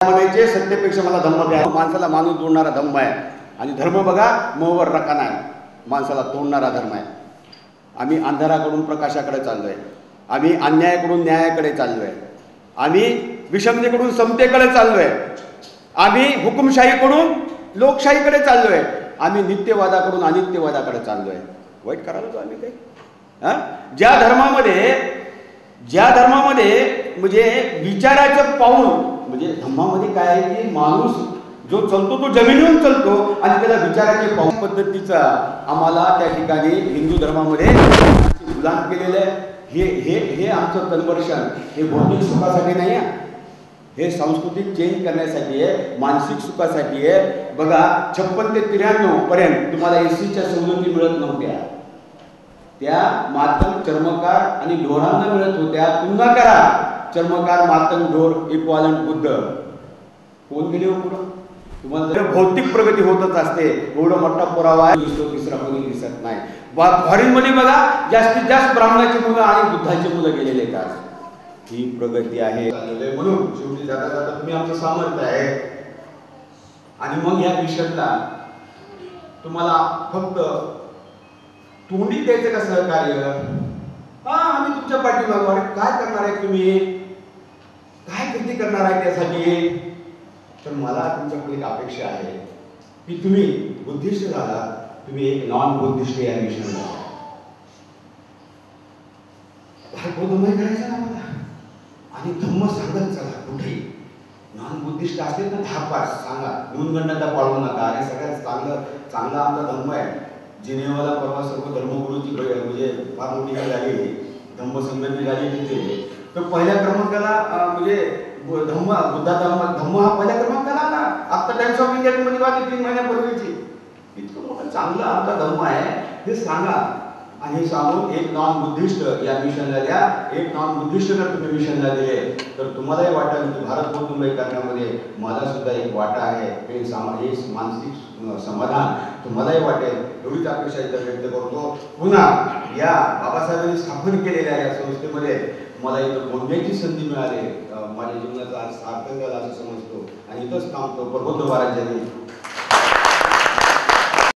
म्हणायचे सत्तेपेक्षा मला धम्म द्या. माणसाला माणूस जोडणारा धम्म आहे आणि धर्म बघा मोहवर रकाना आहे, माणसाला तोडणारा धर्म आहे. आम्ही अंधाराकडून प्रकाशाकडे चाललोय, आम्ही अन्यायाकडून न्यायाकडे चाललोय, आम्ही विषमतेकडून समतेकडे चाललोय, आम्ही हुकुमशाहीकडून लोकशाहीकडे चाललोय, आम्ही नित्यवादाकडून अनित्यवादाकडे चाललोय. वाईट करायला आम्ही काही ज्या धर्मामध्ये म्हणजे विचाराचं पाऊल म्हणजे धम्मामध्ये काय आहे की माणूस जो चलतो तो जमिनीवरून चलतो आणि त्याला विचाराचे पाऊल पद्धतीचा आम्हाला त्या ठिकाणी हिंदू धर्मामध्ये गुलाम केलेलं आहे. हे आमचं कन्वर्शन हे भौतिक सुखासाठी नाही आहे, हे सांस्कृतिक चेंज करण्यासाठी आहे, मानसिक सुखासाठी आहे. बघा 56 ते 93 पर्यंत तुम्हाला एसीच्या सवलती मिळत नव्हत्या, त्या मातंग चर्मकार आणि ढोरांना मिळत होत्या. पुन्हा करा चर्मकार मातंग ढोर इक्वालंट बुद्ध कोण गेले हो पुढं. तुम्हाला भौतिक प्रगती होतच असते, एवढा मोठा पुरावा आहे, दुसरा कोणी दिसत नाही. फॉरेनमध्ये बघा जास्तीत जास्त ब्राह्मणाची मुलं आणि बुद्धाची मुलं गेलेले आहेत. ही प्रगती आहे. म्हणून शेवटी जाता जाता तुम्ही आमचं सामर्थ्य आहे. आणि मग या मिशनला तुम्हाला फक्त तोंडी द्यायचं का सहकार्य. आम्ही तुमच्या पाठीमागे काय करणार आहे, तुम्ही काय कृती करणार आहे त्यासाठी. तर मला तुमच्याकडे एक अपेक्षा आहे की तुम्ही बुद्धिस्ट झाला, तुम्ही एक नॉन बुद्धिस्ट या मिशनला धम्म करायचा ना मला आणि धम्म सांगत चला. कुठे नॉन बुद्धिस्ट असले तर 10 सांगा, न्यूनगंडता पाळू नका. आणि सगळ्यात चांगला आमचा धम्म आहे. जिनेवाला परवा सर्व धर्मगुरूची म्हणजे फार मोठी झाली, धम्मसंगती झाली तिथे. तर पहिल्या क्रमांकाला म्हणजे धम्म हा पहिल्या क्रमांकाला आला. आता टाइम्स ऑफ इंडिया मध्ये वाटली 3 महिन्यापूर्वीची. इतकं मोठं चांगलं आमचा धम्म आहे हे सांगा. आणि हे सांगून एक नॉन बुद्धिस्ट या मिशनला द्या. एक नॉन बुद्धिस्ट जर तुम्ही मिशनला दिले तर तुम्हालाही वाटेल की भारत कौटुंबी करण्यामध्ये मला सुद्धा एक वाटा आहे. हे मानसिक समाधान तुम्हालाही वाटेल एवढीच अपेक्षा इथं व्यक्त करतो. पुन्हा या बाबासाहेबांनी स्थापन केलेल्या या संस्थेमध्ये मला इथं बोलण्याची संधी मिळाली. माझ्या जीवनाचा आज सार्थक झाला असं समजतो आणि इथंच थांबतो. प्रबोध महाराजांनी